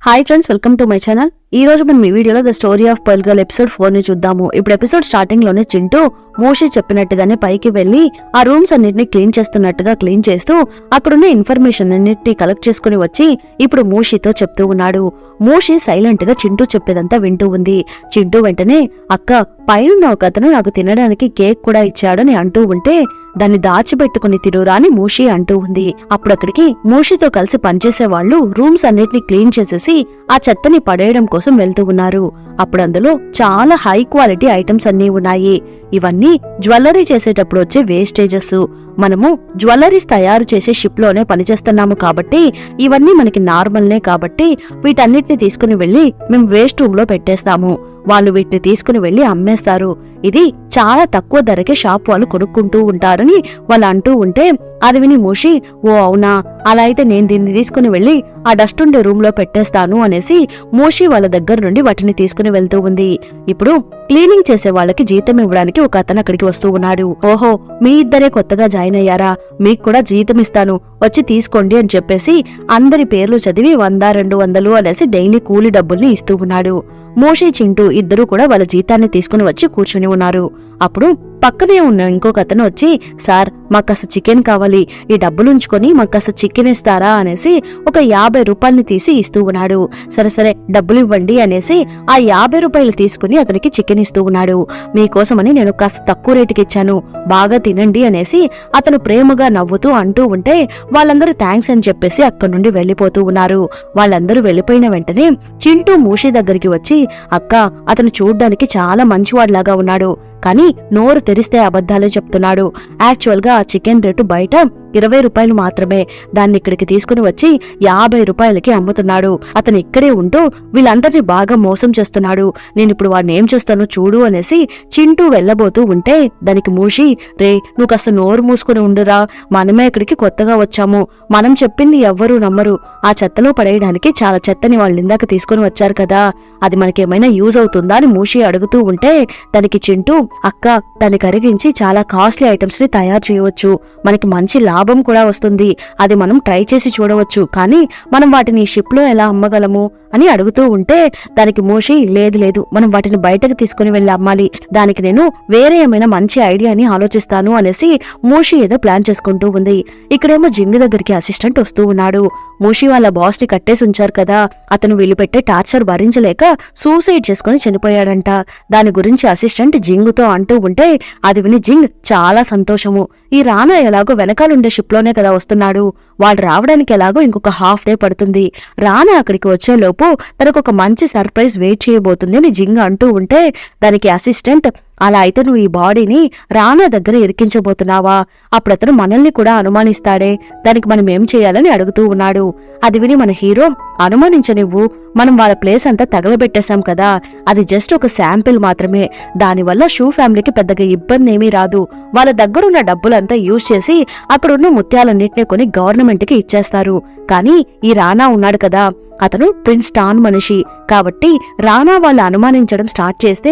Hi friends, welcome to my channel. ఈ రోజు మనం ఈ వీడియోలో the story of pearl girl episode 4 ని చూద్దాము. ఇప్పుడు ఎపిసోడ్ స్టార్టింగ్ లోనే చింటూ మోషి చెప్పినట్టుగానే పైకి వెళ్లి ఆ రూమ్స్ అన్నిటిని క్లీన్ చేస్తున్నట్టుగా క్లీన్ చేస్తూ అక్కడున్న ఇన్ఫర్మేషన్ అన్నిటిని కలెక్ట్ చేసుకుని వచ్చి ఇప్పుడు మోషితో చెప్తూ ఉన్నాడు. మోషి సైలెంట్ గా చింటూ చెప్పేదంతా వింటూ ఉంది. చింటూ వెంటనే అక్క, పైన ఒక అతను నాకు తినడానికి కేక్ కూడా ఇచ్చాడని అంటూ ఉంటే దాన్ని దాచిపెట్టుకుని తిరురా అని మూషి అంటూ ఉంది. అప్పుడు అక్కడికి మూషితో కలిసి పనిచేసే వాళ్ళు రూమ్స్ అన్నిటిని క్లీన్ చేసేసి ఆ చెత్తని పడేయడం కోసం వెళ్తూ ఉన్నారు. అప్పుడు అందులో చాలా హై క్వాలిటీ ఐటమ్స్ అన్నీ ఉన్నాయి. ఇవన్నీ జ్యువెలరీ చేసేటప్పుడు వచ్చే వేస్టేజెస్. మనము జ్యువెలరీస్ తయారు చేసే షిప్ లోనే పనిచేస్తున్నాము కాబట్టి ఇవన్నీ మనకి నార్మల్నే కాబట్టి వీటన్నిటిని తీసుకుని వెళ్లి మేము వేస్ట్ రూమ్ లో పెట్టేస్తాము. వాళ్ళు వీటిని తీసుకుని వెళ్లి అమ్మేస్తారు. ఇది చాలా తక్కువ ధరకే షాప్ వాళ్ళు కొనుక్కుంటూ ఉంటారని వాళ్ళు అంటూ ఉంటే అది విని మూషి, ఓ అవునా, అలా అయితే నేను దీన్ని తీసుకుని వెళ్లి ఆ డస్ట్ ఉండే రూమ్ లో పెట్టేస్తాను అనేసి మూషి వాళ్ళ దగ్గర నుండి వాటిని తీసుకుని వెళ్తూ ఉంది. ఇప్పుడు క్లీనింగ్ చేసే వాళ్ళకి జీతం ఇవ్వడానికి ఒక అతను అక్కడికి వస్తూ ఉన్నాడు. ఓహో, మీ ఇద్దరే కొత్తగా జాయిన్ అయ్యారా, మీకు కూడా జీతం ఇస్తాను, వచ్చి తీసుకోండి అని చెప్పేసి అందరి పేర్లు చదివి 100-200 అనేసి డైలీ కూలీ డబ్బుల్ని ఇస్తూ ఉన్నాడు. మోషి, చింటూ ఇద్దరూ కూడా వాళ్ళ జీతాన్ని తీసుకుని వచ్చి కూర్చుని ఉన్నారు. అప్పుడు పక్కనే ఉన్న ఇంకొక అతను వచ్చి, సార్ మాకు కాస్త చికెన్ కావాలి, ఈ డబ్బులుంచుకొని మాకు కాస్త చికెన్ ఇస్తారా అనేసి ఒక 50 రూపాయలని తీసి ఇస్తూ ఉన్నాడు. సరే సరే డబ్బులు ఇవ్వండి అనేసి ఆ 50 రూపాయలు తీసుకుని అతనికి చికెన్ ఇస్తూ ఉన్నాడు. మీకోసమని నేను కాస్త తక్కువ రేటుకి ఇచ్చాను, బాగా తినండి అనేసి అతను ప్రేమగా నవ్వుతూ అంటూ ఉంటే వాళ్ళందరూ థ్యాంక్స్ అని చెప్పేసి అక్కడి నుండి వెళ్లిపోతూ ఉన్నారు. వాళ్ళందరూ వెళ్లిపోయిన వెంటనే చింటూ మూషి దగ్గరికి వచ్చి, అక్క, అతను చూడ్డానికి చాలా మంచివాడిలాగా ఉన్నాడు, కానీ నోరు తెరిస్తే అబద్ధాలే చెప్తున్నాడు. యాక్చువల్ గా ఆ చికెన్ రేటు బయట 20 రూపాయలు మాత్రమే, దాన్ని ఇక్కడికి తీసుకుని వచ్చి 50 రూపాయలకి అమ్ముతున్నాడు. అతను ఇక్కడే ఉంటూ వీళ్ళందరినీ బాగా మోసం చేస్తున్నాడు. నేనిప్పుడు వాడిని ఏం చేస్తానో చూడు అనేసి చింటూ వెళ్లబోతూ ఉంటే దానికి మూషి, రే నువ్వు కాస్త నోరు మూసుకుని ఉండురా, మనమే ఇక్కడికి కొత్తగా వచ్చాము, మనం చెప్పింది ఎవ్వరూ నమ్మరు, ఆ చెత్తలో పడేయడానికి చాలా చెత్తని వాళ్ళు ఇందాక తీసుకుని వచ్చారు కదా, అది మనకేమైనా యూజ్ అవుతుందా అని మూషి అడుగుతూ ఉంటే దానికి చింటూ, అక్క, దాన్ని కరిగించి చాలా కాస్ట్లీ ఐటమ్స్ ని తయారు చేయవచ్చు, మనకి మంచి లాభం కూడా వస్తుంది, అది మనం ట్రై చేసి చూడవచ్చు, కానీ మనం వాటిని షిప్ లో ఎలా అమ్మగలము అని అడుగుతూ ఉంటే దానికి మూషి, లేదు లేదు, మనం వాటిని బయటకు తీసుకుని వెళ్ళి అమ్మాలి, దానికి నేను వేరే ఏమైనా మంచి ఐడియాని ఆలోచిస్తాను అనేసి మూషి ఏదో ప్లాన్ చేసుకుంటూ ఉంది. ఇక్కడేమో జింగ్ దగ్గరికి అసిస్టెంట్ వస్తూ ఉన్నాడు. మూషి వాళ్ళ బాస్ ని కట్టేసి ఉంచారు కదా, అతను వీళ్ళు పెట్టే టార్చర్ భరించలేక సూసైడ్ చేసుకుని చనిపోయాడంట. దాని గురించి అసిస్టెంట్ జింగుతో అంటూ ఉంటే అది విని జింగ్ చాలా సంతోషము. ఈ రానా ఎలాగో వెనకాలుండే షిప్ లోనే కదా వస్తున్నాడు, వాడు రావడానికి ఎలాగో ఇంకొక హాఫ్ డే పడుతుంది, రానా అక్కడికి వచ్చేలోపు తనకొక మంచి సర్ప్రైజ్ వెయిట్ చేయబోతుంది అని జింగ్ అంటూ ఉంటే దానికి అసిస్టెంట్, అలా అయితే నువ్వు ఈ బాడీని రానా దగ్గర ఇరికించబోతున్నావా, అప్పుడు అతను మనల్ని కూడా అనుమానిస్తాడే, దానికి మనం ఏం చేయాలని అడుగుతూ ఉన్నాడు. అది విని మన హీరో, అనుమానించనివ్వు, మనం వాళ్ళ ప్లేస్ అంతా తగలబెట్టేశాం కదా, అది జస్ట్ ఒక శాంపిల్ మాత్రమే, దానివల్ల షూ ఫ్యామిలీకి పెద్దగా ఇబ్బంది ఏమీ రాదు, వాళ్ళ దగ్గరున్న డబ్బులంతా యూజ్ చేసి అక్కడున్న ముత్యాలన్నింటినీ కొని గవర్నమెంట్ కి ఇచ్చేస్తారు. కానీ ఈ రానా ఉన్నాడు కదా, అతను ప్రిన్స్ టాన్ మనిషి కాబట్టి రానా వాళ్ళు అనుమానించడం స్టార్ట్ చేస్తే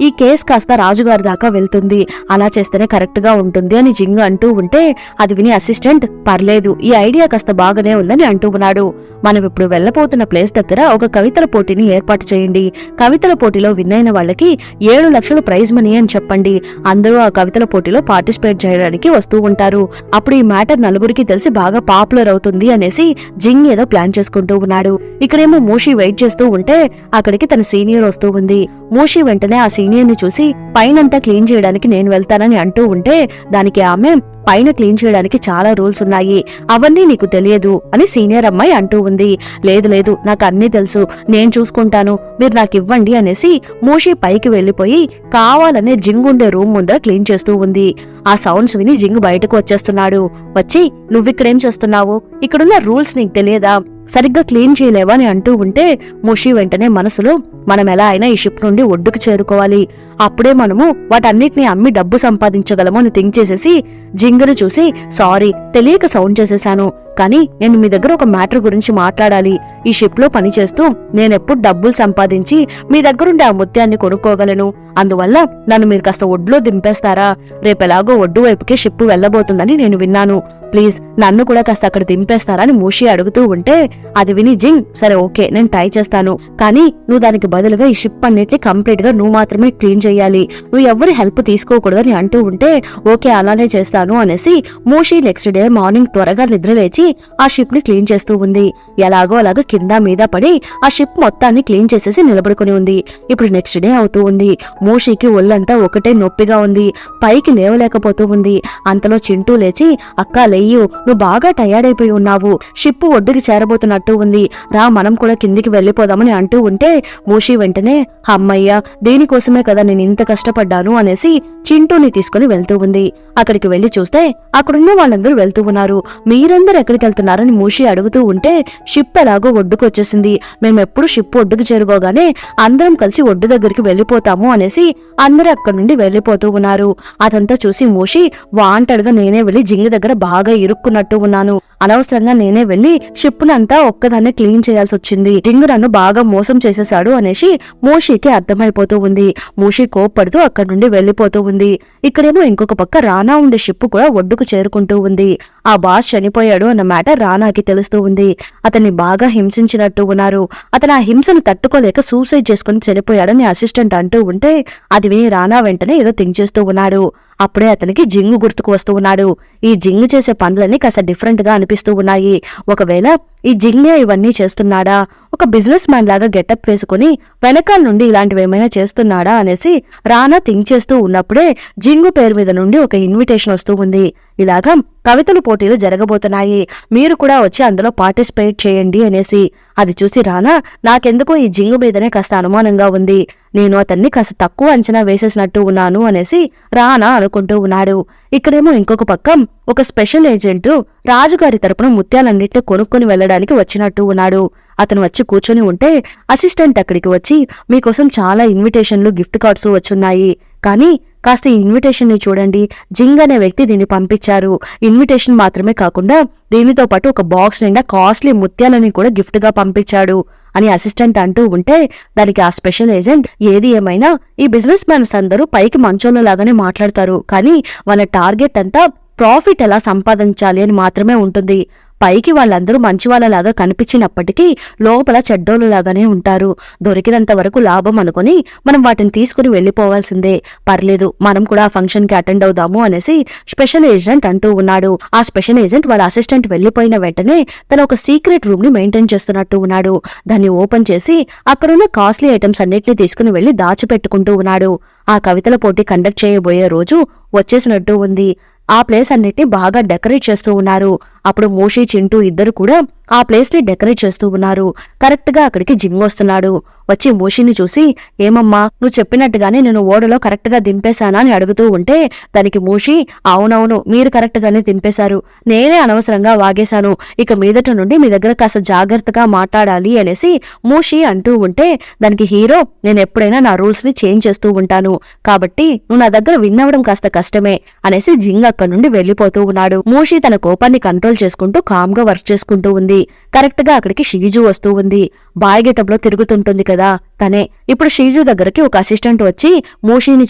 ఈ కేసు కాస్త రాజుగారి దాకా వెళ్తుంది, అలా చేస్తేనే కరెక్ట్ గా ఉంటుంది అని జింగ్ అంటూ ఉంటే అది విని అసిస్టెంట్, పర్లేదు, ఈ ఐడియా కాస్త బాగానే ఉందని అంటూ ఉన్నాడు. మనం ఇప్పుడు వెళ్లబోతున్న ప్లేస్ దగ్గర ఒక కవితల పోటీని ఏర్పాటు చేయండి, కవితల పోటీలో విన్ అయిన వాళ్ళకి 7 లక్షలు ప్రైజ్ మనీ అని చెప్పండి, అందరూ ఆ కవితల పోటీలో పార్టిసిపేట్ చేయడానికి వస్తూ ఉంటారు, అప్పుడు ఈ మ్యాటర్ నలుగురికి తెలిసి బాగా పాపులర్ అవుతుంది అనేసి జింగ్ ఏదో ప్లాన్ చేసుకుంటూ ఉన్నాడు. ఇక్కడేమో మూషి వెయిట్ చేస్తూ ఉంటే అక్కడికి తన సీనియర్ వస్తూ ఉంది. మూషి వెంటనే ఆ సీనియర్ ని చూసి, పైనంతా క్లీన్ చేయడానికి నేను వెళ్తానని అంటూ ఉంటే దానికి ఆమె, పైన క్లీన్ చేయడానికి చాలా రూల్స్ ఉన్నాయి, అవన్నీ నీకు తెలియదు అని సీనియర్ అమ్మాయి అంటూ ఉంది. లేదు లేదు, నాకు అన్నీ తెలుసు, నేను చూసుకుంటాను, మీరు నాకు ఇవ్వండి అనేసి మూషి పైకి వెళ్లిపోయి కావాలనే జింగ్ ఉండే రూమ్ ముందర క్లీన్ చేస్తూ ఉంది. ఆ సౌండ్స్ విని జింగ్ బయటకు వచ్చేస్తున్నాడు. వచ్చి, నువ్విక్కడేం చేస్తున్నావు, ఇక్కడున్న రూల్స్ నీకు తెలియదా, సరిగ్గా క్లీన్ చేయలేవా అని అంటూ ఉంటే మూషి వెంటనే మనసులో, మనం ఎలా అయినా ఈ షిప్ నుండి ఒడ్డుకు చేరుకోవాలి, అప్పుడే మనము వాటన్నిటిని అమ్మి డబ్బు సంపాదించగలము అని థింక్ చేసేసి జింగను చూసి, సారీ తెలియక సౌండ్ చేసేశాను, కానీ నేను మీ దగ్గర ఒక మ్యాటర్ గురించి మాట్లాడాలి. ఈ షిప్ లో పనిచేస్తూ నేనెప్పుడు డబ్బులు సంపాదించి మీ దగ్గరుండే ఆ ముత్యాన్ని కొనుక్కోగలను. అందువల్ల నన్ను మీరు కాస్త ఒడ్లో దింపేస్తారా? రేపెలాగో ఒడ్డు వైపుకే షిప్ వెళ్లబోతుందని నేను విన్నాను. ప్లీజ్ నన్ను కూడా కాస్త అక్కడ దింపేస్తారా అని మూషి అడుగుతూ ఉంటే అది విని జింగ్ సరే ఓకే నేను ట్రై చేస్తాను, కానీ నువ్వు దానికి బదులుగా ఈ షిప్ అన్నిటిని కంప్లీట్ గా నువ్వు మాత్రమే క్లీన్ చేయాలి, నువ్వు ఎవరి హెల్ప్ తీసుకోకూడదని అంటూ ఉంటే ఓకే అలానే చేస్తాను అనేసి మూషి నెక్స్ట్ డే మార్నింగ్ త్వరగా నిద్రలేచి ఆ షిప్ ని క్లీన్ చేస్తూ ఉంది. ఎలాగో అలాగా కింద మీద పడి ఆ షిప్ మొత్తాన్ని క్లీన్ చేసేసి నిలబడుకుని ఉంది. ఇప్పుడు నెక్స్ట్ డే అవుతూ ఉంది. మూషికి ఒళ్ళంతా ఒకటే నొప్పిగా ఉంది, పైకి లేవలేకపోతూ ఉంది. అంతలో చింటూ లేచి అక్క లేయ్యు, నువ్వు బాగా టయర్డ్ అయిపోయి ఉన్నావు, షిప్ ఒడ్డుకి చేరబోతున్నట్టు ఉంది, రా మనం కూడా కిందికి వెళ్లిపోదామని అంటూ ఉంటే మూషి వెంటనే అమ్మయ్య దీనికోసమే కదా నేను ఇంత కష్టపడ్డాను అనేసి చింటూని తీసుకుని వెళ్తూ ఉంది. అక్కడికి వెళ్లి చూస్తే అక్కడున్న వాళ్ళందరూ వెళ్తూ ఉన్నారు. మీరందరూ ఎక్కడికి వెళ్తున్నారని మూషి అడుగుతూ ఉంటే షిప్ ఎలాగో ఒడ్డుకు వచ్చేసింది, మేమెప్పుడు షిప్ ఒడ్డుకు చేరుకోగానే అందరం కలిసి ఒడ్డు దగ్గరికి వెళ్లిపోతాము అనేసి అందరూ అక్కడి నుండి వెళ్లిపోతూ ఉన్నారు. అదంతా చూసి మూషి వాంటెడ్గా నేనే వెళ్లి జింగ్ దగ్గర బాగా ఇరుక్కున్నట్టు ఉన్నాను, అనవసరంగా నేనే వెళ్లి షిప్నంతా ఒక్కదాన్నే క్లీన్ చేయాల్సి వచ్చింది, జింగ్ నన్ను బాగా మోసం చేసేశాడు అనేసి మూషికి అర్థమైపోతూ ఉంది. మూషి కోప్పడుతూ అక్కడి నుండి వెళ్లిపోతూ ఉంది. ఇక్కడేమో ఇంకొక పక్క రానా ఉండే షిప్ కూడా ఒడ్డుకు చేరుకుంటూ ఉంది. ఆ బాస్ చనిపోయాడు అన్న మ్యాటర్ రానాకి తెలుస్తూ ఉంది. అతన్ని బాగా హింసించినట్టు ఉన్నారు. అతను ఆ హింసను తట్టుకోలేక సూసైడ్ చేసుకుని చనిపోయాడని అసిస్టెంట్ అంటూ ఉంటే అది విని రానా వెంటనే ఏదో థింక్ చేస్తూ ఉన్నాడు. అప్పుడే అతనికి జింగ్ గుర్తుకు వస్తూ ఉన్నాడు. ఈ జింగ్ చేసే పనులన్నీ కాస్త డిఫరెంట్ గా అనిపిస్తూ ఉన్నాయి. ఒకవేళ ఈ జింగే ఇవన్నీ చేస్తున్నాడా, ఒక బిజినెస్ మ్యాన్ లాగా గెటప్ వేసుకుని వెనకాల నుండి ఇలాంటివేమైనా చేస్తున్నాడా అనేసి రానా థింక్ చేస్తూ ఉన్నప్పుడే జింగు పేరు మీద నుండి ఒక ఇన్విటేషన్ వస్తూ ఉంది. ఇలాగా కవితలు పోటీలు జరగబోతున్నాయి, మీరు కూడా వచ్చి అందులో పార్టిసిపేట్ చేయండి అనేసి. అది చూసి రానా నాకెందుకో ఈ జింగు మీదనే కాస్త అనుమానంగా ఉంది, నేను అతన్ని కాస్త తక్కువ అంచనా వేసేసినట్టు ఉన్నాను అనేసి రానా అనుకుంటూ ఉన్నాడు. ఇక్కడేమో ఇంకొక పక్క ఒక స్పెషల్ ఏజెంట్ రాజుగారి తరపున ముత్యాలన్నింటినీ కొనుక్కొని వెళ్లడానికి వచ్చినట్టు ఉన్నాడు. అతను వచ్చి కూర్చొని ఉంటే అసిస్టెంట్ అక్కడికి వచ్చి మీకోసం చాలా ఇన్విటేషన్లు గిఫ్ట్ కార్డ్స్ వచ్చున్నాయి, కానీ కాస్త ఈ ఇన్విటేషన్ ని చూడండి, జింగ్ అనే వ్యక్తి దీన్ని పంపించారు. ఇన్విటేషన్ మాత్రమే కాకుండా దీనితో పాటు ఒక బాక్స్ నిండా కాస్ట్లీ ముత్యాలని కూడా గిఫ్ట్ గా పంపించాడు అని అసిస్టెంట్ అంటూ ఉంటే దానికి ఆ స్పెషల్ ఏజెంట్ ఏది ఏమైనా ఈ బిజినెస్ మ్యాన్స్ అందరూ పైకి మంచోళ్ళలాగానే మాట్లాడతారు, కానీ వాళ్ళ టార్గెట్ అంతా ప్రాఫిట్ ఎలా సంపాదించాలి అని మాత్రమే ఉంటుంది. పైకి వాళ్ళందరూ మంచి వాళ్ళలాగా కనిపించినప్పటికీ లోపల చెడ్డోళ్ళలాగానే ఉంటారు. దొరికినంత వరకు లాభం అనుకుని మనం వాటిని తీసుకుని వెళ్లిపోవాల్సిందే, పర్లేదు మనం కూడా ఆ ఫంక్షన్ కి అటెండ్ అవుదాము అనేసి స్పెషల్ ఏజెంట్ అంటూ ఉన్నాడు. ఆ స్పెషల్ ఏజెంట్ వాళ్ళ అసిస్టెంట్ వెళ్లిపోయిన వెంటనే తన ఒక సీక్రెట్ రూమ్ ని మెయింటైన్ చేస్తున్నట్టు ఉన్నాడు. దాన్ని ఓపెన్ చేసి అక్కడున్న కాస్ట్లీ ఐటమ్స్ అన్నిటిని తీసుకుని వెళ్లి దాచిపెట్టుకుంటూ ఉన్నాడు. ఆ కవితల పోటీ కండక్ట్ చేయబోయే రోజు వచ్చేసినట్టు ఉంది. ఆ ప్లేస్ అన్నిటిని బాగా డెకరేట్ చేస్తూ ఉన్నారు. అప్పుడు మూషి చింటూ ఇద్దరు కూడా ఆ ప్లేస్ ని డెకరేట్ చేస్తూ ఉన్నారు. కరెక్ట్ గా అక్కడికి జింగ్ వస్తున్నాడు. వచ్చి మూషిని చూసి ఏమమ్మా నువ్వు చెప్పినట్టుగానే నేను ఓడలో కరెక్ట్ గా దింపేశానా అని అడుగుతూ ఉంటే దానికి మూషి అవునవును మీరు కరెక్ట్ గానే దింపేశారు, నేనే అనవసరంగా వాగేశాను, ఇక మీదట నుండి మీ దగ్గర కాస్త జాగ్రత్తగా మాట్లాడాలి అనేసి మూషి అంటూ ఉంటే దానికి హీరో నేను ఎప్పుడైనా నా రూల్స్ ని చేంజ్ చేస్తూ ఉంటాను, కాబట్టి నువ్వు నా దగ్గర విన్నవడం కాస్త కష్టమే అనేసి జింగ్ అక్కడి నుండి వెళ్లిపోతూ ఉన్నాడు. మూషి తన కోపాన్ని కంట్రోల్ చేసుకుంటూ కామ్ గా వర్క్ చేసుకుంటూ ఉంది. కరెక్ట్ గా అక్కడికి షీజు వస్తూ ఉంది. బాయ్ గెటప్ లో తిరుగుతుంటుంది కదా తనే. ఇప్పుడు షీజు దగ్గరికి ఒక అసిస్టెంట్ వచ్చి మూషిని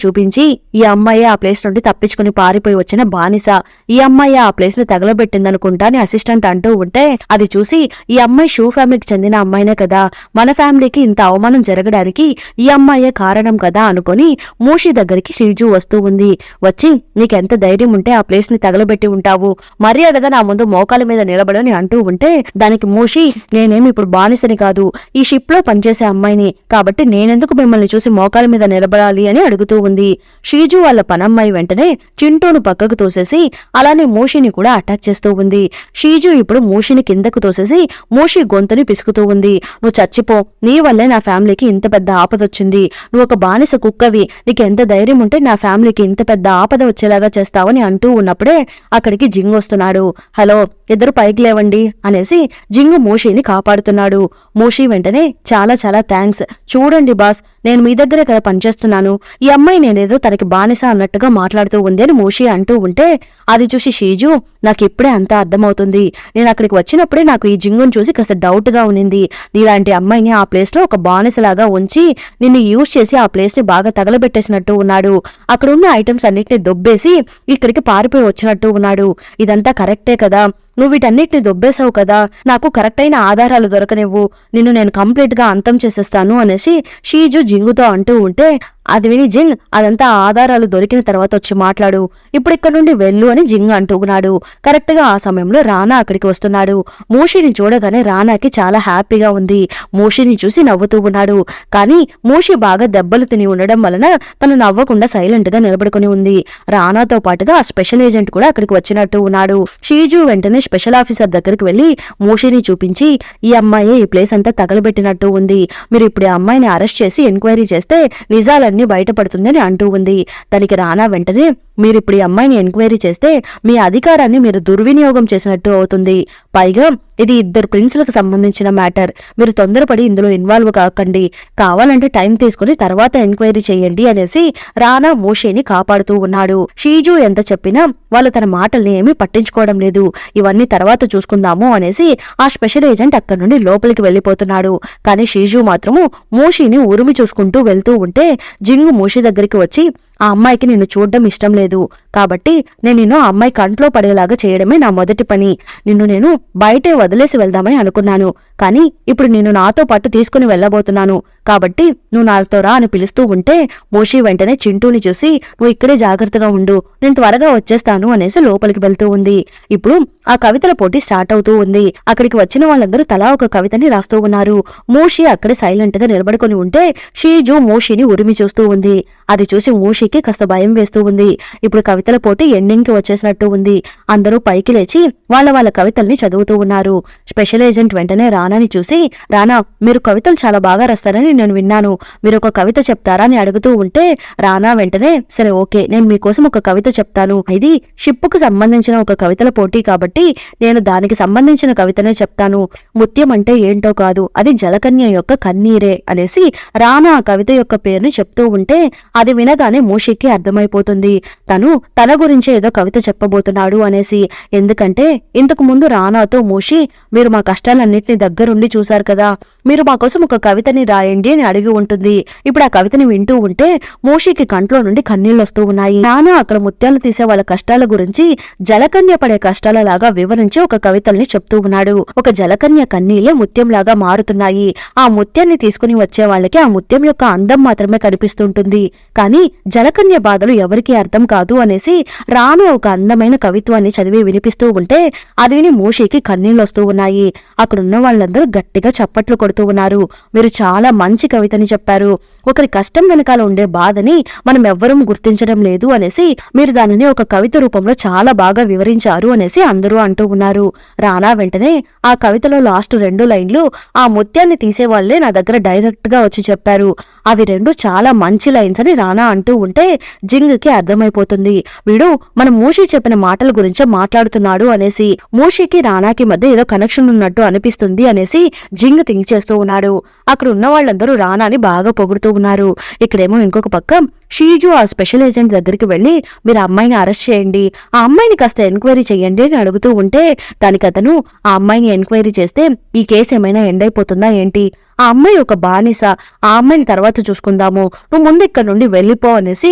చూపించి ఈ అమ్మాయి ఆ ప్లేస్ నుండి తప్పించుకుని పారిపోయి వచ్చిన బానిస, ఈ అమ్మాయి ఆ ప్లేస్ ని తగలబెట్టిందనుకుంటా అని అసిస్టెంట్ అంటూ ఉంటే అది చూసి ఈ అమ్మాయి షూ ఫ్యామిలీకి చెందిన అమ్మాయినే కదా, మన ఫ్యామిలీకి ఇంత అవమానం జరగడానికి ఈ అమ్మాయే కారణం కదా అనుకుని మూషి దగ్గరికి షీజు వస్తూ ఉంది. వచ్చి నీకెంత ధైర్యం ఉంటే ఆ ప్లేస్ ని తగలబెట్టి ఉంటావు, మర్యాదగా నా ముందు మోకాల మీద నిలబడని అంటూ ఉంటే దానికి మూషి నేనేమి ఇప్పుడు బానిసని కాదు, ఈ షిప్ లో పనిచేసే అమ్మాయిని, కాబట్టి నేనెందుకు మిమ్మల్ని చూసి మోకాల మీద నిలబడాలి అని అడుగుతూ ఉంది. షీజు వాళ్ళ పనమ్మాయి వెంటనే చింటూను పక్కకు తోసేసి అలానే మూషిని కూడా అటాక్ చేస్తూ ఉంది. షీజు ఇప్పుడు మూషిని కిందకు తోసేసి మూషి గొంతుని పిసుకుతూ ఉంది. నువ్వు చచ్చిపో, నీ వల్లే నా ఫ్యామిలీకి ఇంత పెద్ద ఆపదొచ్చింది, నువ్వు ఒక బానిస కుక్కవి, నీకు ఎంత ధైర్యం ఉంటే నా ఫ్యామిలీకి ఇంత పెద్ద ఆపద వచ్చేలాగా చేస్తావని అంటూ ఉన్నప్పుడే అక్కడికి జింగ్ వస్తున్నాడు. హలో ఇద్దరు పైకి లేవండి అనేసి జింగు మోషిని కాపాడుతున్నాడు. మోషి వెంటనే చాలా చాలా థ్యాంక్స్. చూడండి బాస్, నేను మీ దగ్గరే కదా పనిచేస్తున్నాను, ఈ అమ్మాయి నేనేదో తనకి బానిస అన్నట్టుగా మాట్లాడుతూ ఉంది అని మోషి అంటూ ఉంటే అది చూసి షీజు, నాకు ఇప్పుడే అంతా అర్థమవుతుంది. నేను అక్కడికి వచ్చినప్పుడే నాకు ఈ జింగును చూసి కాస్త డౌట్ గా ఉన్నింది. నీలాంటి అమ్మాయిని ఆ ప్లేస్ లో ఒక బానిసలాగా ఉంచి నిన్ను యూజ్ చేసి ఆ ప్లేస్ ని బాగా తగలబెట్టేసినట్టు ఉన్నాడు. అక్కడున్న ఐటమ్స్ అన్నిటిని దొబ్బేసి ఇక్కడికి పారిపోయి వచ్చినట్టు ఉన్నాడు. ఇదంతా కరెక్టే కదా? నువ్వు వీటన్నిటిని దొబ్బేశావు కదా, నాకు కరెక్ట్ అయిన ఆధారాలు దొరకనివ్వు, నిన్ను నేను కంప్లీట్ గా అంతం చేసేస్తాను అనేసి షీజు జింగుతో అంటూ ఉంటే అది విని జింగ్, అదంతా ఆధారాలు దొరికిన తర్వాత వచ్చి మాట్లాడు, ఇప్పుడు ఇక్కడ నుండి వెళ్ళు అని జింగ్ అంటున్నాడు. కరెక్ట్ గా ఆ సమయంలో రానా అక్కడికి వస్తున్నాడు. మోషిని చూడగానే రానాకి చాలా హ్యాపీగా ఉంది. మోషిని చూసి నవ్వుతూ ఉన్నాడు. కానీ మోషి బాగా దెబ్బలు తిని ఉండడం వలన తను నవ్వకుండా సైలెంట్ గా నిలబడుకుని ఉంది. రానాతో పాటుగా ఆ స్పెషల్ ఏజెంట్ కూడా అక్కడికి వచ్చినట్టు ఉన్నాడు. షీజు వెంటనే స్పెషల్ ఆఫీసర్ దగ్గరికి వెళ్లి మోషిని చూపించి, ఈ అమ్మాయి ఈ ప్లేస్ అంతా తగలబెట్టినట్టు ఉంది, మీరు ఇప్పుడు ఈ అమ్మాయిని అరెస్ట్ చేసి ఎంక్వైరీ చేస్తే నిజాలన్నీ బయటపడుతుందని అంటూ ఉంది. తనకి రానా వెంటనే, మీరిప్పుడు ఈ అమ్మాయిని ఎంక్వైరీ చేస్తే మీ అధికారాన్ని మీరు దుర్వినియోగం చేసినట్టు అవుతుంది. పైగా ఇది ఇద్దరు ప్రిన్స్లకు సంబంధించిన మ్యాటర్, మీరు తొందరపడి ఇందులో ఇన్వాల్వ్ కాకండి, కావాలంటే టైం తీసుకుని తర్వాత ఎంక్వైరీ చేయండి అనేసి రానా మోషిని కాపాడుతూ ఉన్నాడు. షీజు ఎంత చెప్పినా వాళ్ళు తన మాటల్ని ఏమీ పట్టించుకోవడం లేదు. ఇవన్నీ తర్వాత చూసుకుందాము అనేసి ఆ స్పెషల్ ఏజెంట్ అక్కడి నుండి లోపలికి వెళ్లిపోతున్నాడు. కానీ షీజు మాత్రము మోషిని ఉరిమి చూసుకుంటూ వెళ్తూ ఉంటే జింగు మోషి దగ్గరికి వచ్చి, ఆ అమ్మాయికి నిన్ను చూడడం ఇష్టం లేదు కాబట్టి నేను నిన్ను ఆ అమ్మాయి కంట్లో పడేలాగా చేయడమే నా మొదటి పని. నిన్ను నేను బయటే వదిలేసి వెళ్దామని అనుకున్నాను, కానీ ఇప్పుడు నిన్ను నాతో పాటు తీసుకుని వెళ్లబోతున్నాను, కాబట్టి నువ్వు నాతో రా అని పిలుస్తూ ఉంటే మోషి వెంటనే చింటూని చూసి, నువ్వు ఇక్కడే జాగ్రత్తగా ఉండు, నేను త్వరగా వచ్చేస్తాను అనేసి లోపలికి వెళ్తూ ఉంది. ఇప్పుడు ఆ కవితల పోటీ స్టార్ట్ అవుతూ ఉంది. అక్కడికి వచ్చిన వాళ్ళందరూ తలా ఒక కవితని రాస్తూ ఉన్నారు. మోషి అక్కడే సైలెంట్ గా నిలబడుకుని ఉంటే షీజు మోషిని ఉరిమి చూస్తూ ఉంది. అది చూసి మోషికి కాస్త భయం వేస్తూ ఉంది. ఇప్పుడు కవితల పోటీ ఎండింగ్ కి వచ్చేసినట్టు ఉంది. అందరూ పైకి లేచి వాళ్ళ కవితల్ని చదువుతూ ఉన్నారు. స్పెషల్ ఏజెంట్ వెంటనే రానాని చూసి, రానా, మీరు కవితలు చాలా బాగా రాస్తారని నేను విన్నాను, మీరు ఒక కవిత చెప్తారా అని అడుగుతూ ఉంటే రానా వెంటనే, సరే ఓకే, నేను మీకోసం ఒక కవిత చెప్తాను, ఇది షిప్పుకు సంబంధించిన ఒక కవితల పోటీ కాబట్టి నేను దానికి సంబంధించిన కవితనే చెప్తాను. ముత్యం అంటే ఏంటో కాదు, అది జలకన్య యొక్క కన్నీరే అనేసి రానా ఆ కవిత యొక్క పేరుని చెప్తూ ఉంటే అది వినగానే మోషికి అర్థమైపోతుంది తను తన గురించే ఏదో కవిత చెప్పబోతున్నాడు అనేసి. ఎందుకంటే ఇంతకు ముందు రానాతో మోషి, మీరు మా కష్టాలన్నింటినీ దగ్గరుండి చూశారు కదా, మీరు మా కోసం ఒక కవితని రాయండి అని అడిగి ఉంటుంది. ఇప్పుడు ఆ కవితని వింటూ ఉంటే మోషికి కంట్లో నుండి కన్నీళ్లు వస్తూ ఉన్నాయి. రానా అక్కడ ముత్యాలు తీసే వాళ్ళ కష్టాల గురించి జలకన్య పడే కష్టాలలాగా వివరించి ఒక కవితల్ని చెప్తూ ఉన్నాడు. ఒక జలకన్య కన్నీళ్లే ముత్యంలాగా మారుతున్నాయి. ఆ ముత్యాన్ని తీసుకుని వచ్చే వాళ్ళకి ఆ ముత్యం యొక్క అందం మాత్రమే కనిపిస్తుంటుంది, కానీ జలకన్య బాధలు ఎవరికీ అర్థం కాదు అనేసి రాను ఒక అందమైన కవిత్వాన్ని చదివి వినిపిస్తూ ఉంటే అది విని మోషికి కన్నీళ్లు వస్తూ ఉన్నాయి. అక్కడున్న వాళ్ళందరూ గట్టిగా చప్పట్లు కొడుతూ ఉన్నారు. మీరు చాలా మంచి కవితని చెప్పారు, ఒకరి కష్టం వెనకాల ఉండే బాధని మనం ఎవ్వరూ గుర్తించడం లేదు అనేసి మీరు దానిని ఒక కవిత రూపంలో చాలా బాగా వివరించారు అనేసి అందరూ అంటూ ఉన్నారు. రానా వెంటనే ఆ కవితలో లాస్ట్ 2 లైన్లు ఆ ముత్యాన్ని తీసేవాళ్లే నా దగ్గర డైరెక్ట్ గా వచ్చి చెప్పారు, అవి 2 చాలా మంచి లైన్స్ అని రానా అంటూ ఉంటే జింగ్కి అర్థమైపోతుంది, వీడు మన మోషి చెప్పిన మాటల గురించే మాట్లాడుతున్నాడు అనేసి. మోషికి రానాకి మధ్య ఏదో కనెక్షన్ ఉన్నట్టు అనిపిస్తుంది అనేసి జింగ్ థింక్ చేస్తూ ఉన్నాడు. అక్కడ ఉన్న వాళ్ళందరూ రానాని బాగా పొగుడుతూ ఉన్నారు. ఇక్కడేమో ఇంకొక పక్క షీజు ఆ స్పెషల్ ఏజెంట్ దగ్గరికి వెళ్లి, మీరు అమ్మాయిని అరెస్ట్ చేయండి, ఆ అమ్మాయిని కాస్త ఎంక్వైరీ చేయండి అని అడుగుతూ ఉంటే దానికి అతను, ఆ అమ్మాయిని ఎంక్వైరీ చేస్తే ఈ కేసు ఏమైనా ఎండ్ అయిపోతుందా ఏంటి, ఆ అమ్మాయి ఒక బానిస, ఆ అమ్మాయిని తర్వాత చూసుకుందాము, నువ్వు ముందు ఇక్కడ నుండి వెళ్ళిపో అనేసి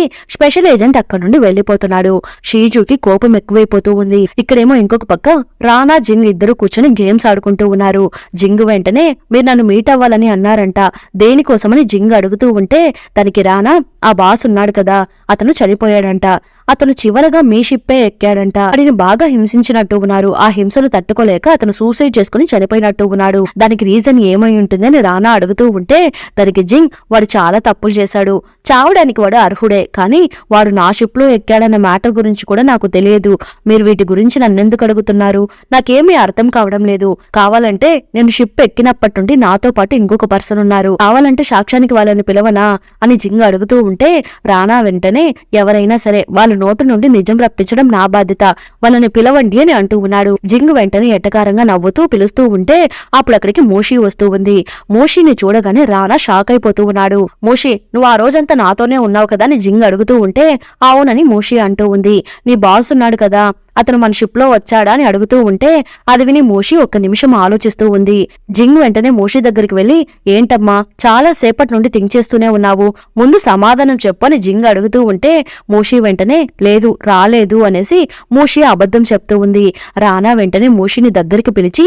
స్పెషల్ ఏజెంట్ అక్కడ నుండి వెళ్ళిపోతున్నాడు. షీజుకి కోపం ఎక్కువైపోతూ ఉంది. ఇక్కడేమో ఇంకొక పక్క రానా జింగ్ ఇద్దరు కూర్చొని గేమ్స్ ఆడుకుంటూ ఉన్నారు. జింగ్ వెంటనే, మీరు నన్ను మీట్ అవ్వాలని అన్నారంట, దేనికోసమని జింగ్ అడుగుతూ ఉంటే దానికి రానా, ఆ బాస్ ఉన్నాడు కదా, అతను చనిపోయాడంట, అతను చివరగా మీ షిప్పే ఎక్కాడంట, వాడిని బాగా హింసించినట్టు ఉన్నారు, ఆ హింసను తట్టుకోలేక అతను సూసైడ్ చేసుకుని చనిపోయినట్టు ఉన్నాడు, దానికి రీజన్ ఏమై ఉంటుందని రానా అడుగుతూ ఉంటే దానికి జింగ్, వాడు చాలా తప్పులు చేశాడు, చావడానికి వాడు అర్హుడే, కానీ వాడు నా షిప్ లో ఎక్కాడన్న మ్యాటర్ గురించి కూడా నాకు తెలియదు. మీరు వీటి గురించి నన్నెందుకు అడుగుతున్నారు? నాకేమీ అర్థం కావడం లేదు. కావాలంటే నేను షిప్ ఎక్కినప్పటి నుండి నాతో పాటు ఇంకొక పర్సన్ ఉన్నారు. కావాలంటే సాక్ష్యానికి వాళ్ళని పిలవనా అని జింగ్ అడుగుతూ ఉంటే రానా వెంటనే ఎవరైనా సరే వాళ్ళ నోటు నుండి నిజం రప్పించడం నా బాధ్యత, వాళ్ళని పిలవండి అని అంటూ ఉన్నాడు. జింగ్ వెంటనే ఎట్టకారంగా నవ్వుతూ పిలుస్తూ ఉంటే అప్పుడు అక్కడికి మోషి వస్తూ ఉంది. మోషిని చూడగానే రానా షాక్ అయిపోతూ ఉన్నాడు. మోషి, నువ్వు ఆ రోజంతా నాతోనే ఉన్నావు కదా అని జింగ్ అడుగుతూ ఉంటే అవునని మోషి అంటూ ఉంది. నీ బాస్ ఉన్నాడు కదా, అతను మన షిప్ లో వచ్చాడా అని అడుగుతూ ఉంటే అది విని మోషి ఒక్క నిమిషం ఆలోచిస్తూ ఉంది. జింగ్ వెంటనే మోషి దగ్గరికి వెళ్లి ఏంటమ్మా చాలా సేపటి నుండి థింక్ చేస్తూనే ఉన్నావు, ముందు సమాధానం చెప్పు అని జింగ్ అడుగుతూ ఉంటే మోషి వెంటనే లేదు రాలేదు అనేసి మోషి అబద్ధం చెప్తూ ఉంది. రానా వెంటనే మోషిని దగ్గరికి పిలిచి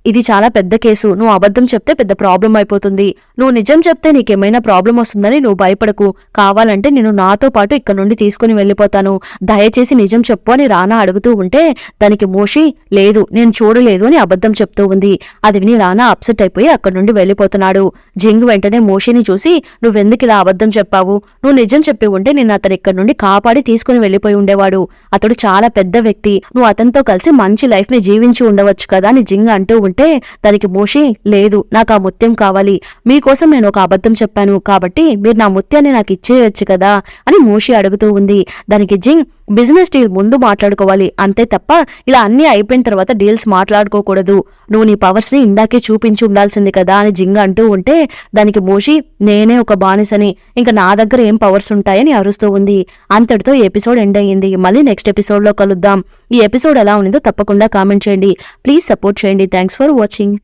ఇది చాలా పెద్ద కేసు, నువ్వు అబద్ధం చెప్తే పెద్ద ప్రాబ్లం అయిపోతుంది. నువ్వు నిజం చెప్తే నీకేమైనా ప్రాబ్లం వస్తుందని నువ్వు భయపడకు. కావాలంటే నేను నాతో పాటు ఇక్కడ నుండి తీసుకుని వెళ్ళిపోతాను. దయచేసి నిజం చెప్పు అని రానా అడుగుతూ ఉంటే దానికి మోషి లేదు నేను చూడలేదు అని అబద్ధం చెప్తూ ఉంది. అది విని రానా అప్సెట్ అయిపోయి అక్కడి నుండి వెళ్ళిపోతున్నాడు. జింగ్ వెంటనే మోషిని చూసి నువ్వెందుకు ఇలా అబద్ధం చెప్పావు? నువ్వు నిజం చెప్పి ఉంటే నేను అతను ఇక్కడి నుండి కాపాడి తీసుకుని వెళ్ళిపోయి ఉండేవాడు. అతడు చాలా పెద్ద వ్యక్తి, నువ్వు అతనితో కలిసి మంచి లైఫ్ ని జీవించి ఉండవచ్చు కదా అని జింగ్ అంటూ ఉంటే దానికి మోషి లేదు నాకు ఆ ముత్యం కావాలి, మీకోసం నేను ఒక అబద్ధం చెప్పాను కాబట్టి మీరు నా ముత్యాన్ని నాకు ఇచ్చేయొచ్చు కదా అని మోషి అడుగుతూ ఉంది. దానికి జింగ్ బిజినెస్ డీల్ ముందు మాట్లాడుకోవాలి అంతే తప్ప ఇలా అన్ని అయిపోయిన తర్వాత డీల్స్ మాట్లాడుకోకూడదు. నువ్వు నీ పవర్స్ ని ఇందాకే చూపించి ఉండాల్సింది కదా అని జింగ్ అంటూ ఉంటే దానికి మోషి నేనే ఒక బానిసని, ఇంకా నా దగ్గర ఏం పవర్స్ ఉంటాయని అరుస్తూ ఉంది. అంతటితో ఈ ఎపిసోడ్ ఎండ్ అయ్యింది. మళ్ళీ నెక్స్ట్ ఎపిసోడ్ లో కలుద్దాం. ఈ ఎపిసోడ్ ఎలా ఉందో తప్పకుండా కామెంట్ చేయండి. ప్లీజ్ సపోర్ట్ చేయండి. Thanks for watching.